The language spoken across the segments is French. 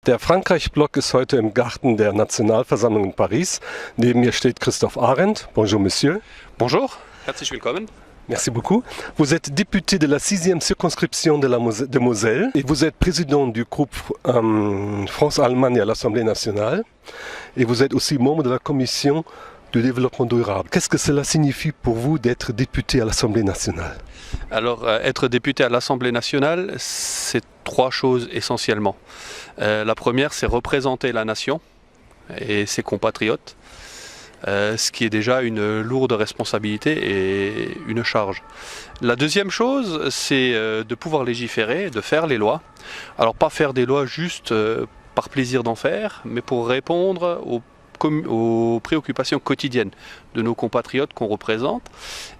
Der Frankreich-Block ist heute im Garten der Nationalversammlung in Paris. Neben mir steht Christophe Arendt. Bonjour, monsieur. Bonjour, herzlich willkommen. Merci beaucoup. Vous êtes député de la 6e circonscription de Moselle et vous êtes président du groupe France-Allemagne à l'Assemblée nationale. Et vous êtes aussi membre de la commission de développement durable. Qu'est-ce que cela signifie pour vous d'être député à l'Assemblée nationale? Alors, être député à l'Assemblée nationale, c'est trois choses essentiellement. La première, c'est représenter la nation et ses compatriotes, ce qui est déjà une lourde responsabilité et une charge. La deuxième chose, c'est de pouvoir légiférer, de faire les lois. Alors, pas faire des lois juste par plaisir d'en faire, mais pour répondre aux préoccupations quotidiennes de nos compatriotes qu'on représente.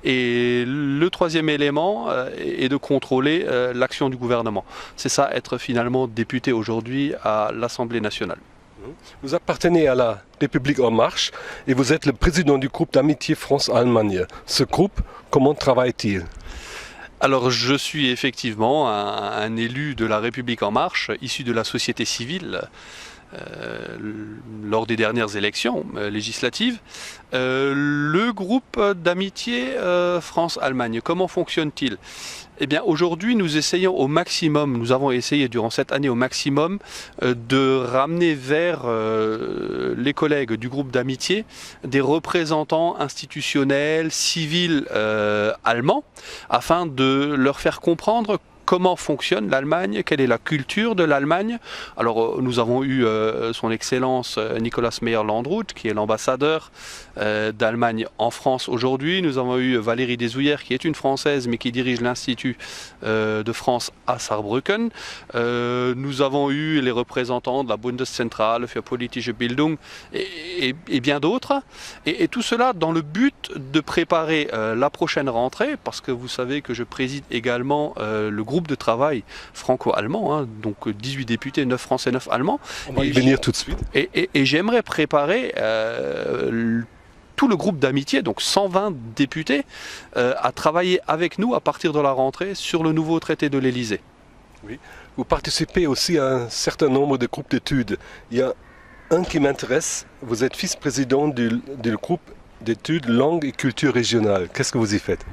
Et le troisième élément est de contrôler l'action du gouvernement. C'est ça, être finalement député aujourd'hui à l'Assemblée nationale. Vous appartenez à la République En Marche et vous êtes le président du groupe d'amitié France-Allemagne. Ce groupe, comment travaille-t-il? Alors je suis effectivement un élu de la République En Marche, issu de la société civile, lors des dernières élections législatives. Le groupe d'amitié France-Allemagne, comment fonctionne-t-il? Eh bien aujourd'hui nous essayons au maximum, nous avons essayé durant cette année au maximum de ramener vers les collègues du groupe d'amitié des représentants institutionnels, civils allemands, afin de leur faire comprendre comment fonctionne l'Allemagne, quelle est la culture de l'Allemagne. Alors nous avons eu son Excellence Nicolas Meyer-Landrut, qui est l'ambassadeur d'Allemagne en France aujourd'hui. Nous avons eu Valérie Desouillères, qui est une Française, mais qui dirige l'Institut de France à Saarbrücken. Nous avons eu les représentants de la Bundeszentrale für politische Bildung et bien d'autres. Et tout cela dans le but de préparer la prochaine rentrée, parce que vous savez que je préside également le groupe de travail franco-allemand, hein, donc 18 députés, 9 français, 9 allemands. On va y venir tout de suite. Et j'aimerais préparer tout le groupe d'amitié, donc 120 députés, à travailler avec nous à partir de la rentrée sur le nouveau traité de l'Élysée. Oui. Vous participez aussi à un certain nombre de groupes d'études. Il y a un qui m'intéresse, vous êtes vice-président du groupe d'études langue et culture régionale. Qu'est-ce que vous y faites?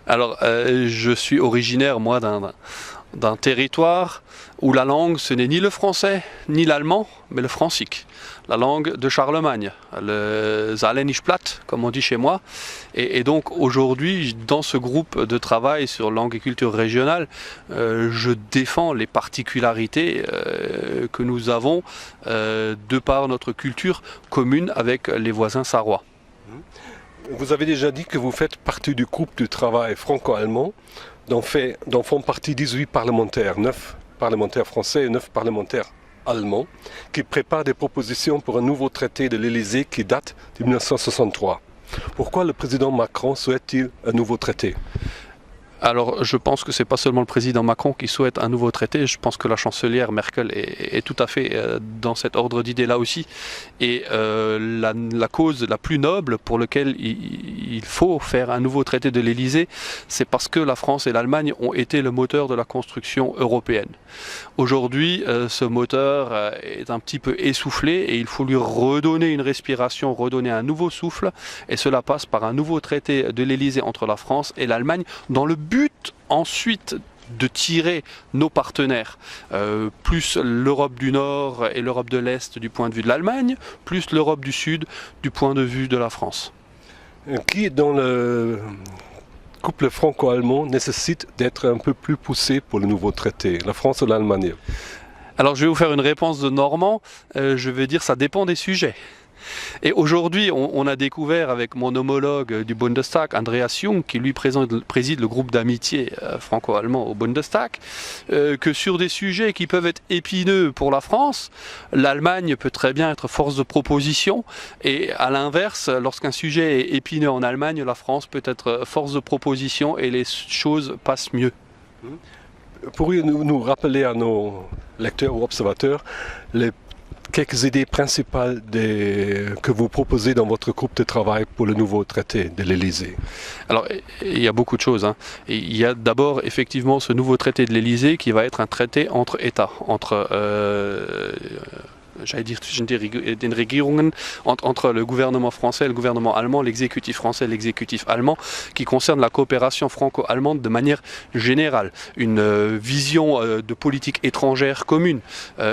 Alors, je suis originaire, moi, d'un territoire où la langue, ce n'est ni le français, ni l'allemand, mais le francique. La langue de Charlemagne, le Saarländisch Platt, comme on dit chez moi. Et donc, aujourd'hui, dans ce groupe de travail sur langue et culture régionale, je défends les particularités que nous avons de par notre culture commune avec les voisins sarrois. Vous avez déjà dit que vous faites partie du groupe de travail franco-allemand, dont font partie 18 parlementaires, 9 parlementaires français et 9 parlementaires allemands, qui préparent des propositions pour un nouveau traité de l'Élysée qui date de 1963. Pourquoi le président Macron souhaite-t-il un nouveau traité? Alors je pense que ce n'est pas seulement le président Macron qui souhaite un nouveau traité, je pense que la chancelière Merkel est tout à fait dans cet ordre d'idée là aussi. Et la cause la plus noble pour laquelle il faut faire un nouveau traité de l'Élysée, c'est parce que la France et l'Allemagne ont été le moteur de la construction européenne. Aujourd'hui, ce moteur est un petit peu essoufflé et il faut lui redonner une respiration, redonner un nouveau souffle. Et cela passe par un nouveau traité de l'Élysée entre la France et l'Allemagne, dans le but ensuite de tirer nos partenaires, plus l'Europe du Nord et l'Europe de l'Est du point de vue de l'Allemagne, plus l'Europe du Sud du point de vue de la France. Qui dans le couple franco-allemand nécessite d'être un peu plus poussé pour le nouveau traité, la France ou l'Allemagne? Alors je vais vous faire une réponse de Normand, je vais dire ça dépend des sujets. Et aujourd'hui, on a découvert avec mon homologue du Bundestag, Andreas Jung, qui lui préside le groupe d'amitié franco-allemand au Bundestag, que sur des sujets qui peuvent être épineux pour la France, l'Allemagne peut très bien être force de proposition, et à l'inverse, lorsqu'un sujet est épineux en Allemagne, la France peut être force de proposition et les choses passent mieux. Pourriez-vous nous rappeler à nos lecteurs ou observateurs les quelques idées principales que vous proposez dans votre groupe de travail pour le nouveau traité de l'Élysée? Alors, il y a beaucoup de choses, hein. Et il y a d'abord effectivement ce nouveau traité de l'Élysée qui va être un traité entre États, entre j'allais dire den Regierungen, entre le gouvernement français, le gouvernement allemand, l'exécutif français, l'exécutif allemand, qui concerne la coopération franco-allemande de manière générale. Une vision de politique étrangère commune,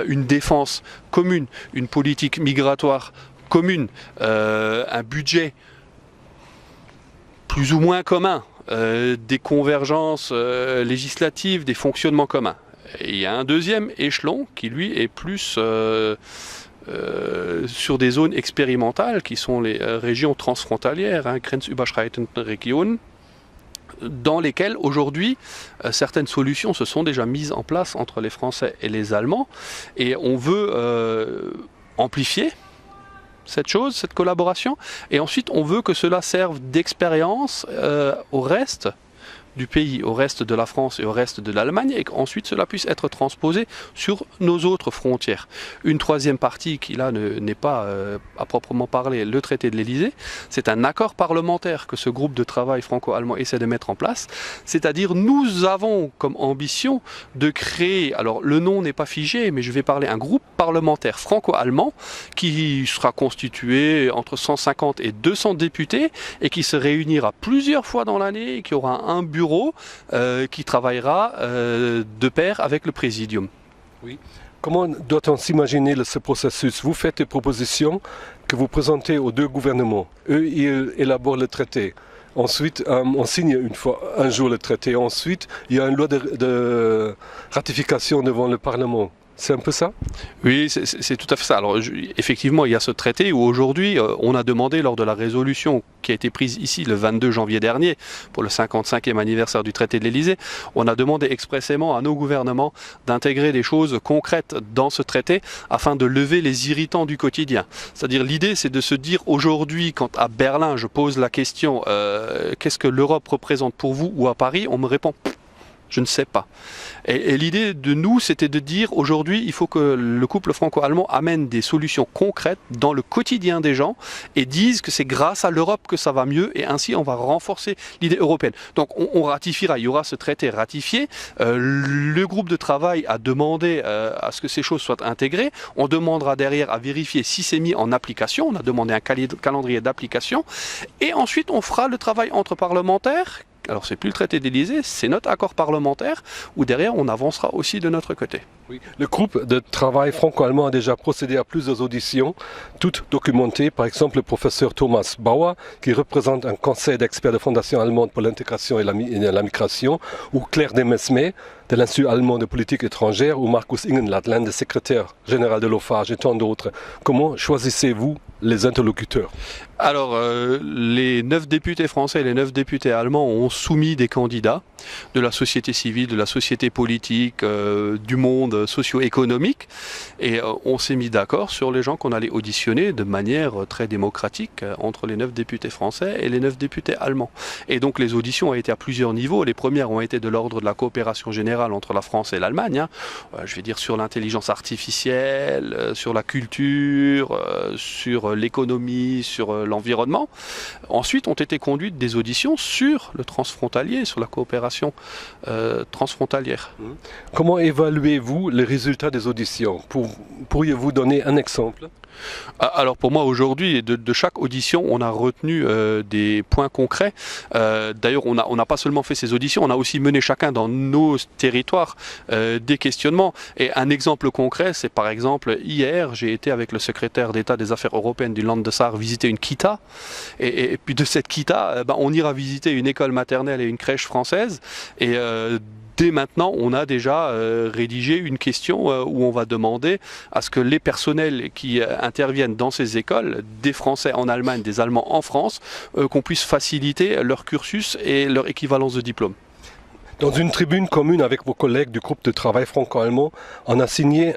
une défense commune, une politique migratoire commune, un budget plus ou moins commun, des convergences législatives, des fonctionnements communs. Et il y a un deuxième échelon qui lui est plus sur des zones expérimentales qui sont les régions transfrontalières, hein, grenzüberschreitende Regionen, dans lesquelles aujourd'hui certaines solutions se sont déjà mises en place entre les Français et les Allemands, et on veut amplifier cette collaboration, et ensuite on veut que cela serve d'expérience au reste du pays, au reste de la France et au reste de l'Allemagne, et qu'ensuite cela puisse être transposé sur nos autres frontières. Une troisième partie qui là n'est pas à proprement parler le traité de l'Élysée, c'est un accord parlementaire que ce groupe de travail franco-allemand essaie de mettre en place, c'est-à-dire nous avons comme ambition de créer, alors le nom n'est pas figé, mais je vais parler un groupe parlementaire franco-allemand qui sera constitué entre 150 et 200 députés et qui se réunira plusieurs fois dans l'année et qui aura un bureau qui travaillera de pair avec le Présidium. Oui. Comment doit-on s'imaginer ce processus? Vous faites des propositions que vous présentez aux deux gouvernements. Eux, ils élaborent le traité. Ensuite, on signe un jour le traité. Ensuite, il y a une loi de ratification devant le Parlement. C'est un peu ça? Oui, c'est tout à fait ça. Alors, effectivement, il y a ce traité où aujourd'hui, on a demandé lors de la résolution qui a été prise ici le 22 janvier dernier pour le 55e anniversaire du traité de l'Élysée, on a demandé expressément à nos gouvernements d'intégrer des choses concrètes dans ce traité afin de lever les irritants du quotidien. C'est-à-dire, l'idée, c'est de se dire aujourd'hui, quand à Berlin, je pose la question qu'est-ce que l'Europe représente pour vous, ou à Paris, on me répond je ne sais pas. Et l'idée de nous, c'était de dire aujourd'hui, il faut que le couple franco-allemand amène des solutions concrètes dans le quotidien des gens et dise que c'est grâce à l'Europe que ça va mieux, et ainsi on va renforcer l'idée européenne. Donc on ratifiera, il y aura ce traité ratifié. Le groupe de travail a demandé à ce que ces choses soient intégrées. On demandera derrière à vérifier si c'est mis en application. On a demandé un calendrier d'application. Et ensuite, on fera le travail entre parlementaires. Alors c'est plus le traité d'Élysée, c'est notre accord parlementaire où derrière on avancera aussi de notre côté. Oui. Le groupe de travail franco-allemand a déjà procédé à plusieurs auditions, toutes documentées. Par exemple, le professeur Thomas Bauer, qui représente un conseil d'experts de Fondation allemande pour l'intégration et la migration, ou Claire Demesme, de l'Institut allemand de politique étrangère, ou Markus Ingenlath, l'un des secrétaires généraux de l'OFAGE et tant d'autres. Comment choisissez-vous les interlocuteurs? Alors, les 9 députés français et les 9 députés allemands ont soumis des candidats de la société civile, de la société politique, du monde socio-économique, et on s'est mis d'accord sur les gens qu'on allait auditionner de manière très démocratique entre les 9 députés français et les 9 députés allemands. Et donc les auditions ont été à plusieurs niveaux. Les premières ont été de l'ordre de la coopération générale entre la France et l'Allemagne, hein. Je vais dire sur l'intelligence artificielle, sur la culture, sur l'économie, sur l'environnement. Ensuite ont été conduites des auditions sur le transfrontalier, sur la coopération transfrontalière. Comment évaluez-vous les résultats des auditions? Pourriez-vous donner un exemple? Alors pour moi aujourd'hui, de chaque audition, on a retenu des points concrets. D'ailleurs, on n'a pas seulement fait ces auditions, on a aussi mené chacun dans nos territoires des questionnements. Et un exemple concret, c'est par exemple hier, j'ai été avec le secrétaire d'État des Affaires européennes du Land de Saar visiter une kita. Et puis de cette kita, on ira visiter une école maternelle et une crèche française. Et dès maintenant, on a déjà rédigé une question où on va demander à ce que les personnels qui interviennent dans ces écoles, des Français en Allemagne, des Allemands en France, qu'on puisse faciliter leur cursus et leur équivalence de diplôme. Dans une tribune commune avec vos collègues du groupe de travail franco-allemand, on a signé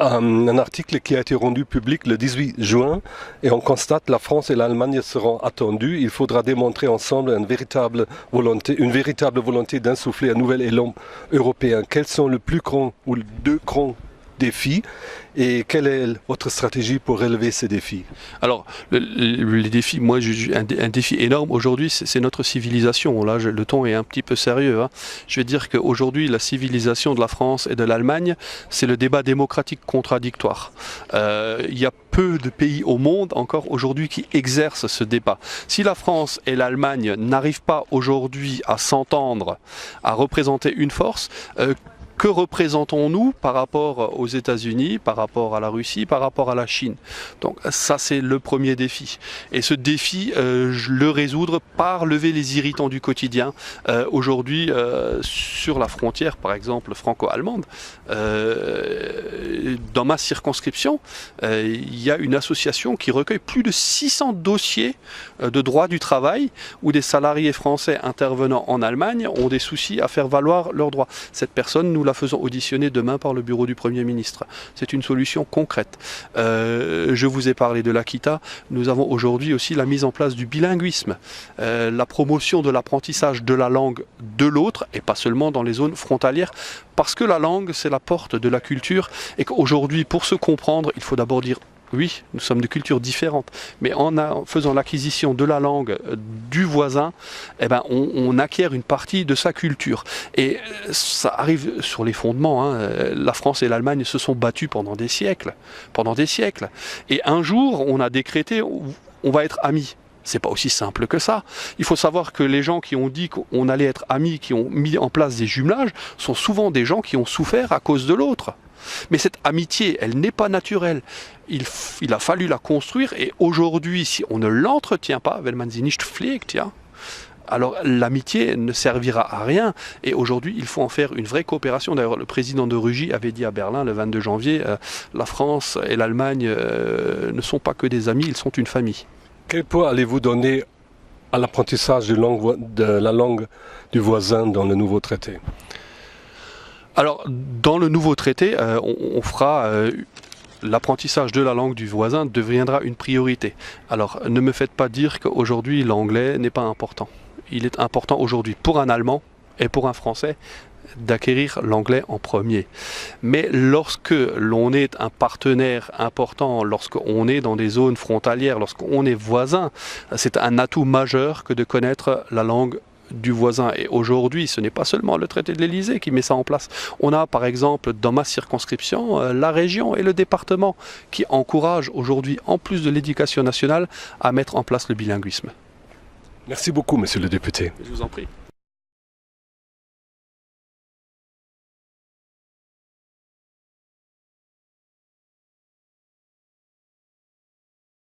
un article qui a été rendu public le 18 juin et on constate que la France et l'Allemagne seront attendues. Il faudra démontrer ensemble une véritable volonté d'insuffler un nouvel élan européen. Quels sont les plus grands ou les deux grands défis et quelle est votre stratégie pour relever ces défis? Alors, les défis, moi, un défi énorme aujourd'hui, c'est notre civilisation. Là, le ton est un petit peu sérieux, hein. Je vais dire qu'aujourd'hui, la civilisation de la France et de l'Allemagne, c'est le débat démocratique contradictoire. Il y a peu de pays au monde encore aujourd'hui qui exercent ce débat. Si la France et l'Allemagne n'arrivent pas aujourd'hui à s'entendre, à représenter une force, que représentons-nous par rapport aux États-Unis, par rapport à la Russie, par rapport à la Chine? Donc ça, c'est le premier défi. Et ce défi, je le résoudre par lever les irritants du quotidien. Aujourd'hui, sur la frontière, par exemple, franco-allemande, dans ma circonscription, il y a une association qui recueille plus de 600 dossiers de droit du travail où des salariés français intervenant en Allemagne ont des soucis à faire valoir leurs droits. Cette personne, nous la faisons auditionner demain par le bureau du Premier ministre. C'est une solution concrète. Je vous ai parlé de l'Akita. Nous avons aujourd'hui aussi la mise en place du bilinguisme, la promotion de l'apprentissage de la langue de l'autre et pas seulement dans les zones frontalières, parce que la langue, c'est la porte de la culture et qu'aujourd'hui, pour se comprendre, il faut d'abord dire oui, nous sommes de cultures différentes, mais en faisant l'acquisition de la langue du voisin, eh ben, on acquiert une partie de sa culture. Et ça arrive sur les fondements, hein. La France et l'Allemagne se sont battus pendant des siècles. Et un jour, on a décrété, on va être amis. C'est pas aussi simple que ça. Il faut savoir que les gens qui ont dit qu'on allait être amis, qui ont mis en place des jumelages, sont souvent des gens qui ont souffert à cause de l'autre. Mais cette amitié, elle n'est pas naturelle. Il a fallu la construire et aujourd'hui, si on ne l'entretient pas, wenn man sie nicht pflegt, ja, alors l'amitié ne servira à rien et aujourd'hui il faut en faire une vraie coopération. D'ailleurs le président de Rugy avait dit à Berlin le 22 janvier, la France et l'Allemagne ne sont pas que des amis, ils sont une famille. Quel poids allez-vous donner à l'apprentissage de la langue du voisin dans le nouveau traité? Alors, dans le nouveau traité, on fera l'apprentissage de la langue du voisin deviendra une priorité. Alors, ne me faites pas dire qu'aujourd'hui l'anglais n'est pas important. Il est important aujourd'hui pour un Allemand et pour un Français d'acquérir l'anglais en premier. Mais lorsque l'on est un partenaire important, lorsqu'on est dans des zones frontalières, lorsqu'on est voisin, c'est un atout majeur que de connaître la langue du voisin. Et aujourd'hui, ce n'est pas seulement le traité de l'Élysée qui met ça en place. On a par exemple dans ma circonscription la région et le département qui encouragent aujourd'hui, en plus de l'éducation nationale, à mettre en place le bilinguisme. Merci beaucoup, monsieur le député. Je vous en prie.